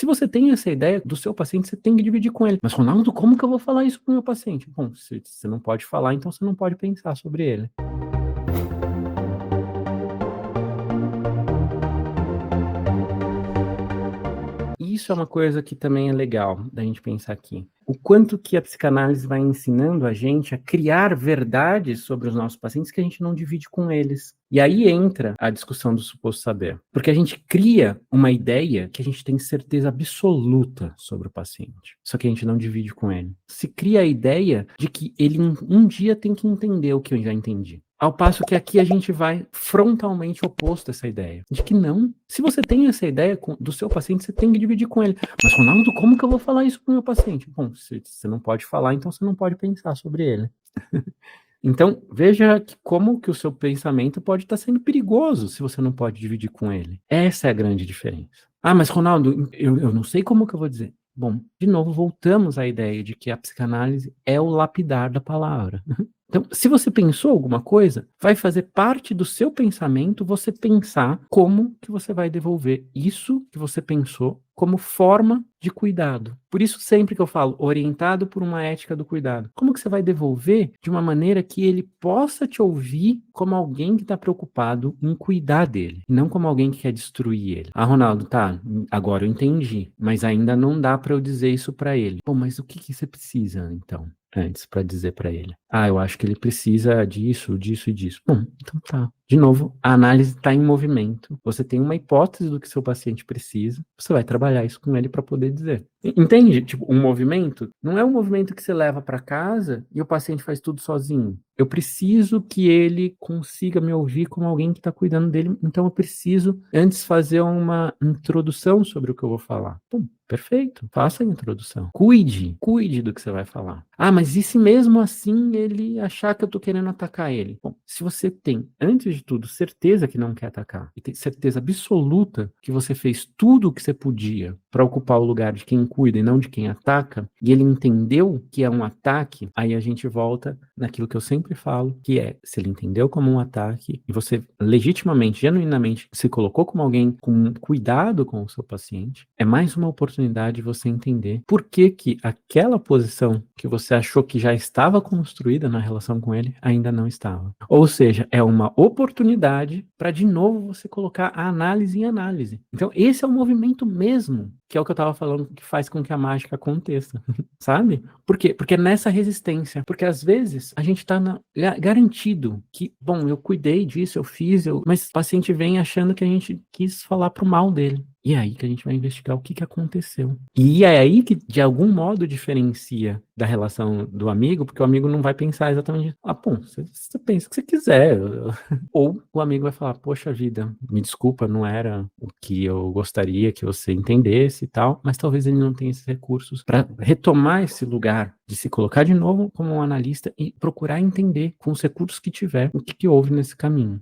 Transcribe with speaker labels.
Speaker 1: se você tem essa ideia do seu paciente, você tem que dividir com ele. Mas, Ronaldo, como que eu vou falar isso pro meu paciente? Bom, se você não pode falar, então você não pode pensar sobre ele. Isso é uma coisa que também é legal da gente pensar aqui. O quanto que a psicanálise vai ensinando a gente a criar verdades sobre os nossos pacientes que a gente não divide com eles. E aí entra a discussão do suposto saber. Porque a gente cria uma ideia que a gente tem certeza absoluta sobre o paciente, só que a gente não divide com ele. Se cria a ideia de que ele um dia tem que entender o que eu já entendi. Ao passo que aqui a gente vai frontalmente oposto a essa ideia. De que não. Se você tem essa ideia do seu paciente, você tem que dividir com ele. Mas, Ronaldo, como que eu vou falar isso pro meu paciente? Bom, se você não pode falar, então você não pode pensar sobre ele. Então, veja como que o seu pensamento pode estar sendo perigoso se você não pode dividir com ele. Essa é a grande diferença. Ah, mas, Ronaldo, eu não sei como que eu vou dizer. Bom, de novo, voltamos à ideia de que a psicanálise é o lapidar da palavra. Então, se você pensou alguma coisa, vai fazer parte do seu pensamento você pensar como que você vai devolver isso que você pensou como forma de cuidado. Por isso, sempre que eu falo orientado por uma ética do cuidado, como que você vai devolver de uma maneira que ele possa te ouvir como alguém que está preocupado em cuidar dele, e não como alguém que quer destruir ele. Ah, Ronaldo, tá, agora eu entendi, mas ainda não dá para eu dizer isso para ele. Bom, mas o que você precisa, então? Antes para dizer para ele. Ah, eu acho que ele precisa disso, disso e disso. Bom, então tá. De novo, a análise está em movimento. Você tem uma hipótese do que seu paciente precisa, você vai trabalhar isso com ele para poder dizer. Entende? Tipo, um movimento não é um movimento que você leva para casa e o paciente faz tudo sozinho. Eu preciso que ele consiga me ouvir como alguém que está cuidando dele, então eu preciso antes fazer uma introdução sobre o que eu vou falar. Bom, perfeito, faça a introdução. Cuide do que você vai falar. Ah, mas e se mesmo assim ele achar que eu tô querendo atacar ele? Bom, se você tem, antes de tudo, certeza que não quer atacar, e tem certeza absoluta que você fez tudo o que você podia para ocupar o lugar de quem cuida e não de quem ataca, e ele entendeu que é um ataque, aí a gente volta naquilo que eu sempre falo, que é, se ele entendeu como um ataque, e você legitimamente, genuinamente, se colocou como alguém com cuidado com o seu paciente, é mais uma oportunidade de você entender por que que aquela posição que você achou que já estava construída na relação com ele, ainda não estava. Ou seja, é uma oportunidade para de novo você colocar a análise em análise. Então, esse é o movimento mesmo, que é o que eu estava falando, que faz com que a mágica aconteça, sabe? Por quê? Porque é nessa resistência. Porque às vezes a gente está garantido que, bom, eu cuidei disso, eu fiz, mas o paciente vem achando que a gente quis falar pro mal dele. E é aí que a gente vai investigar o que aconteceu. E é aí que, de algum modo, diferencia da relação do amigo, porque o amigo não vai pensar exatamente, ah, bom, você pensa o que você quiser. Ou o amigo vai falar, poxa vida, me desculpa, não era o que eu gostaria que você entendesse e tal, mas talvez ele não tenha esses recursos para retomar esse lugar de se colocar de novo como um analista e procurar entender, com os recursos que tiver, o que houve nesse caminho.